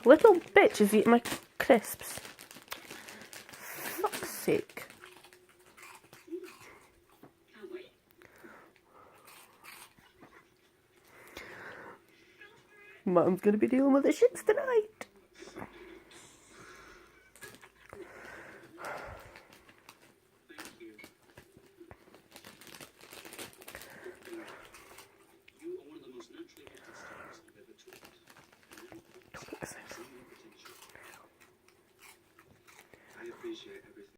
Little bitch is eating my crisps. Fuck's sake. Mum's gonna be dealing with the shits tonight.